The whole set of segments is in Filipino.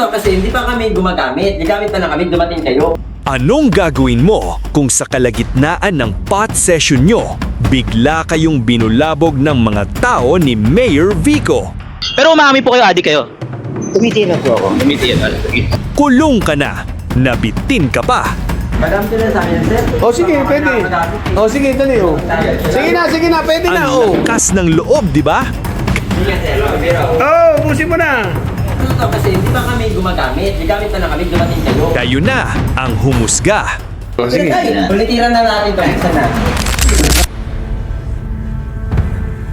to kasi hindi pa kami gumagamit. Gagamit pa lang kami, dumating kayo. Anong gagawin mo kung sa kalagitnaan ng pot session nyo, bigla kayong binulabog ng mga tao ni Mayor Vico? Pero umami po kayo, adik kayo. Tumitira po ako. Tumitiin. Kulong ka na, nabitin ka pa. Madam, sila sa akin, sir. O sige, pwede. O sige, dali o. Sige na, pwede na o. Ang lakas ng loob, di ba? Sige, sir. Pero, Busin mo na. ano to kasi hindi pa kami gumagamit. Gagamit pa lang kami, dumating kayo. Kayo na ang humusga. Sige. Kulitiran na natin to. Buksan na.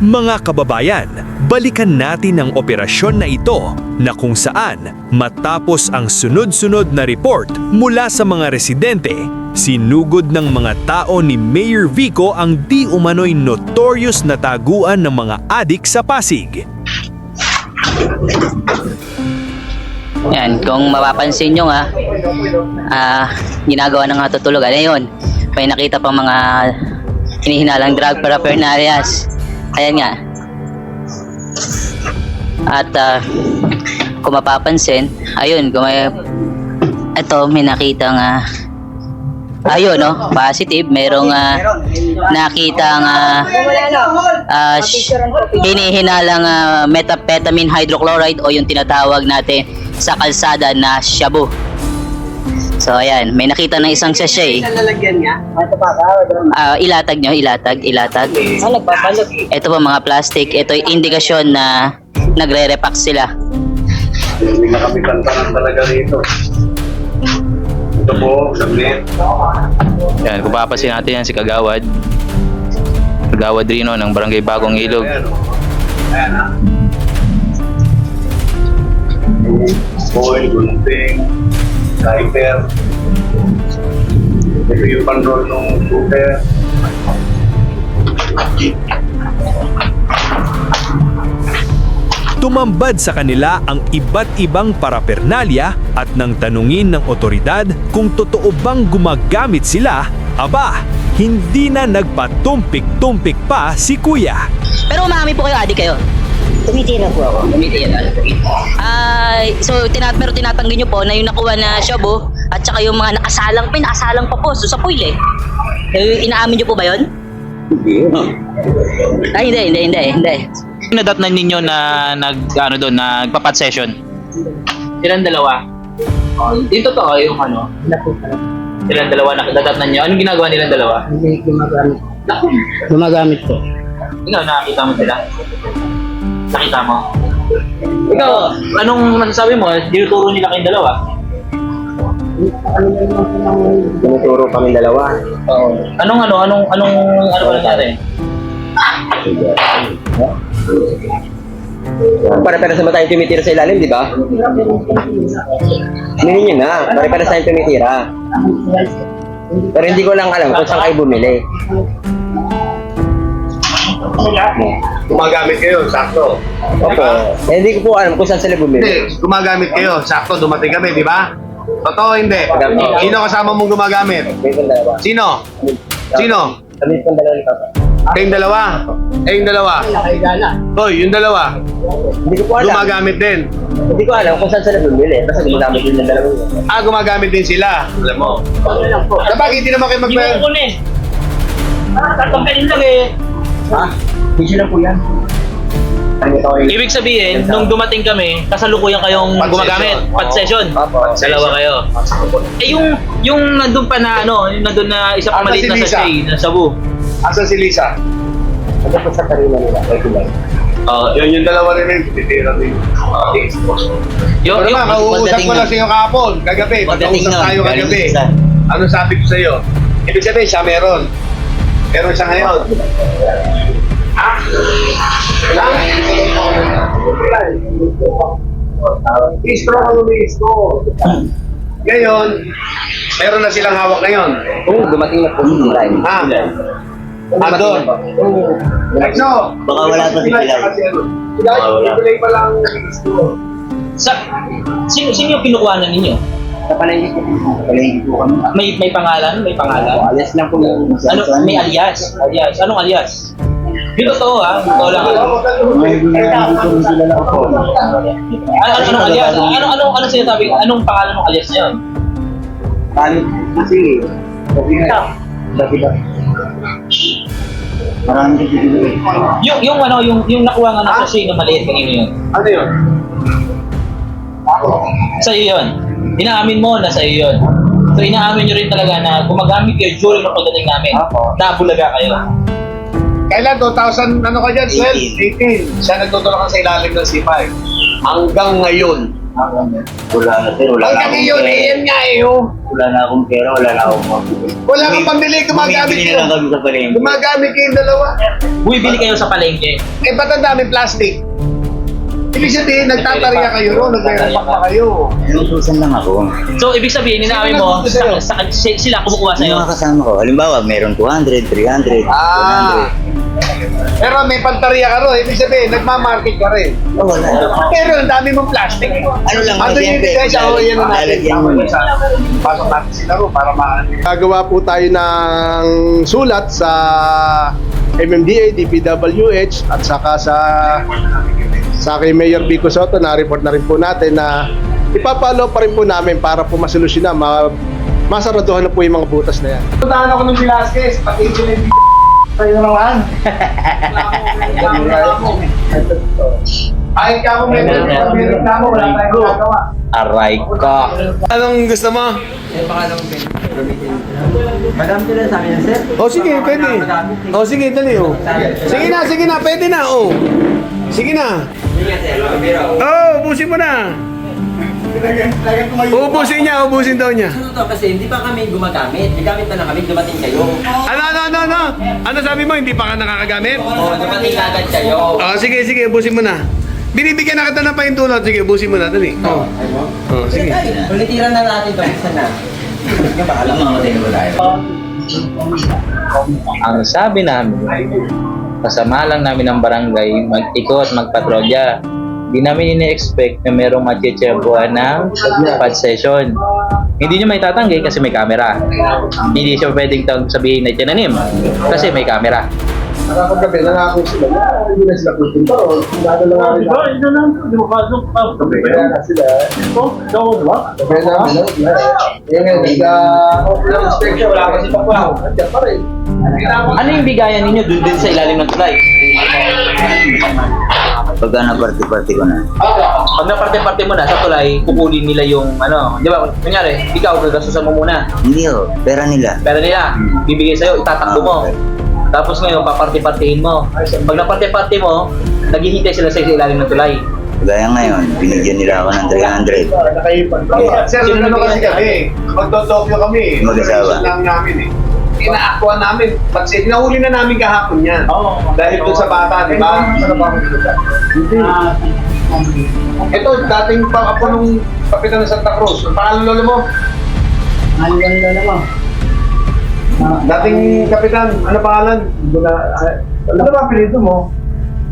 Mga kababayan, balikan natin ang operasyon na ito na kung saan matapos ang sunod-sunod na report mula sa mga residente, sinugod ng mga tao ni Mayor Vico ang di umano'y notorious na taguan ng mga adik sa Pasig. Yan, kung mapapansin nyo nga, ginagawa ng mga tutulugan. Ayun, may nakita pang mga hinihinalang drug paraphernalias. Ayan nga. At kung mapapansin, ayun, kung may nakita nga, ayun, no, positive, merong nakita nga hinihinalang methamphetamine hydrochloride o yung tinatawag natin sa kalsada na shabu. So ayan, may nakita ng isang sachet. Lalagyan niya? Ilatag nyo, ilatag. Nagbabalot. Ito po mga plastic, ito yung indikasyon na nagre-repack sila. Hindi na kami kantanan talaga rito. Ito po, saglit. Yan, kung papasin natin yan si Kagawad. Kagawad Rino ng Barangay Bagong Ilog. Ayan o. Ayan ha. Boy, gunting, diaper. Ito yung panrol ng super. Tumambad sa kanila ang iba't ibang parapernalya at nang tanungin ng otoridad kung totoo bang gumagamit sila, aba, hindi na nagpatumpik-tumpik pa si Kuya. Pero umami po kayo, adik kayo. Tumitira po ako. So pero tinatanggi nyo po na yung nakuha na shabu at saka yung mga nakasalang pa po so, sa puil eh. Inaamin nyo po ba yun? Ay, hindi. Nadatnan ninyo na nagpa-pot session. Silang dalawa. Yung totoo yung silang dalawa nakadatnan nyo. Anong ginagawa nilang dalawa? Gumagamit po. Ikaw, nakakita mo sila? Nakita mo? Ikaw, anong masasabi mo? Dinuturo nila kayong dalawa? Tinuturo kami dalawa. Anong ba nangyari? Pare-pare sa tayong tumitira sa ilalim, di ba? Hindi nyo na. Pare-pare sa tayong tumitira. Pero hindi ko lang alam kung saan kayo bumili. Gumagamit kayo, sakto. Opo. Hindi ko po alam kung saan sila bumili. Hindi, gumagamit kayo, sakto, dumating kami, di ba? Totoo, hindi. Sino kasama mong gumagamit? Sino? Sino? Kami pong dalawa ni Papa. Kayong dalawa? Yung dalawa? Hoy, yung dalawa? Hindi ko po alam. Gumagamit din. Hindi ko alam kung saan sila bumili. Basta gumagamit din ng dalawa. Gumagamit din sila. Alam mo. Bakit hindi naman kayo mag-plan? Tatanggalin lang eh. Hindi lang po yan. Ibig sabihin, nung dumating kami, kasalukuyan kayong Pot gumagamit. session. Pot session. Dalawa kayo. Yung nandun pa na yung nandun na isa pang Asa maliit si na Lisa? sachet na sabu. Asan si Lisa? Ano po sa karina nila? Yun yung dalawa rin yung titira rin. Yung Pero naman, kauusap ko lang sa iyo kahapon, kagabi. Magkausap tayo kagabi. Ano sabi ko sa iyo? Ibig sabihin, siya meron. Meron siya ngayon. Istro ka lumis ko. Ngayon, meron na silang hawak ngayon. Oo, dumating na po sila. Doon. No. Baka wala pa si Pilay. Pilay pa lang. Sino yung kinukuhanan ninyo? Sa palengke ko. Sa palengke ko kami. May pangalan? May pangalan? Alias lang po. Ano? May alias? Anong alias? Yung totoo ha, totoo lang. Anong alias? Ano sinasabi? Anong pangalan ng alias na yun? Yung nakuha nga ng sachet na maliit kanino yun? Ano yun? Sa iyo yun. Inaamin mo na sa iyo yun. So inaamin nyo rin talaga na gumagamit kayo during ng pagdating namin. Nabulaga kayo. Kailan? 2000, ano ka dyan? 12? 18. Siya nagtutulungan sa ilalim ng C5. Hanggang ngayon. Wala na sir, wala na Hanggang akong ngayon, pera. yan nga eh. Oh. Wala na akong pera, wala na akong Wala kang pambili, gumagamit Bumibili na lang kami sa palengke. Gumagamit kayong dalawa. Bumibili kayo sa palengke. Eh, ba't ang dami plastic? Ibig sabihin, nagtatarya kayo ron, nagre-repack pa kayo. Inutusan lang ako. So ibig sabihin, inaamin mo, sila kumukuha Yung sa'yo. mga kasama ko, halimbawa, meron 200, 300, 100. Pero may pantarya ka ron, ibig sabihin, nagmamarket ka rin. Oh, wala. Pero ang dami mong plastic. Ano lang, Ando yung siyempre, bigay sa yan na natin. lalagyan mo. Pasok natin sila ron para gagawa po tayo ng sulat sa MMDA, DPWH at saka sa kay Mayor Vico Soto, na-report na rin po natin na ipapalo pa rin po namin para po masolusyon na, masaraduhan na po yung mga butas na yan. Puntahan ako ng Velasquez, pati ito yung tayo naman. Ay, ka mo, meron na mo, wala tayong gagawa. Aray ka. Anong gusto mo? Yung pangalang gamitin. Madam ko lang sa amin yan, sir. Sige, pwede. Sige, dali Sige na, pwede na, Sige na. Sige, sir. Pero, Ubusin mo na. Ubusin daw niya. ano to kasi hindi pa kami gumagamit. Gagamit na lang kami, dumating kayo. Ano? Ano sabi mo, hindi pa ka nakakagamit? Oo, dumating agad kayo. Sige, ubusin mo na. Binibigyan na kita ng pahintulot. Sige, ubusin mo na, dali. Sige. Ulitiran na natin ito. Isa na. Yung bakalang mga matay na tayo. Ang sabi namin, kasama lang namin ng barangay, mag-ikot, magpatrolya. Di namin ini-expect na merong matitsempuan ng pad session. Hindi nyo may tatanggi kasi may camera. Hindi siya pwedeng sabihin na itinanim kasi may camera. Nakakagabi, nangako sila. Hindi na sila pupunta. Lalo lang namin. Ito lang. Hindi mo pasok. Kaya na sila. Ito ba? Kaya namin. Yan nga. Walang inspection. Wala kasi pa. Andiyan pa rin. Ano yung bigayan ninyo dun sa ilalim ng tulay? Pagka na-party-party ko na. Pag naparte-parte mo na sa tulay, kukunin nila yung di ba? Kunyari, ikaw gagastusan mo muna. Hindi pera nila. Pera nila, bibigay sa'yo, itatakbo mo. Tapos ngayon, paparte-partehin mo. Pag naparte-parte mo, naghihintay sila sa ilalim ng tulay. Gaya ngayon, binigyan nila ako ng 300. Sir, ano kasi kami? Magdodokyo kami. Mag-asawa. Lang namin Inaaktuan namin. Kasi nahuli na namin kahapon yan. Dahil doon sa bata, di ba? Ito, dating apo nung kapitan ng Santa Cruz. Ang pangalan lolo mo? Dating kapitan, ano pangalan? Ano ba apelido mo?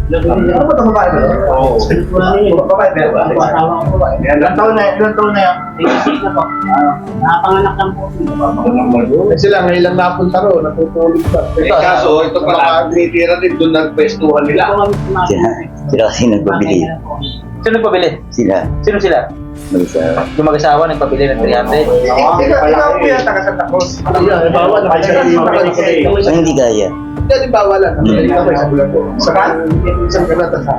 Ano ba ito babae ba? Oo. Babae ba? Ilang taon na yan? Nakapanganak lang po. Sila ngayon lang napunta ro, natutulog pa. Kaso, ito pala tinitira din doon nagpwestuhan nila. Sila kasi nagpabili. Sino nagpabili? Sila. Sino sila? Mag-isa. Yung mag-asawa nagpabili ng 300. Ikaw po yan, taga Santa Cruz. So, hindi kaya. Hindi, bawalan. Saka? Isang kanata sa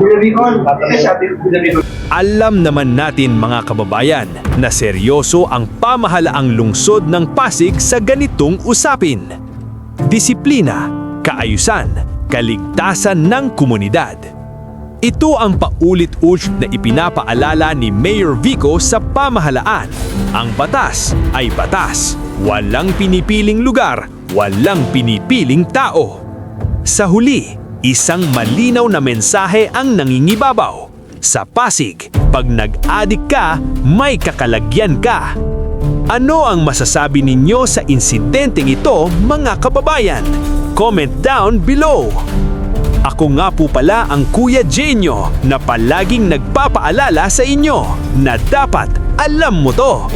Alam naman natin mga kababayan na seryoso ang pamahalaang lungsod ng Pasig sa ganitong usapin. Disiplina, kaayusan, kaligtasan ng komunidad. Ito ang paulit-ulit na ipinapaalala ni Mayor Vico sa pamahalaan. Ang batas ay batas. Walang pinipiling lugar, walang pinipiling tao. Sa huli, isang malinaw na mensahe ang nangingibabaw. Sa Pasig, pag nag-adik ka, may kakalagyan ka. Ano ang masasabi ninyo sa insidenteng ito, mga kababayan? Comment down below. Ako nga po pala ang Kuya Jenyo na palaging nagpapaalala sa inyo na dapat alam mo to.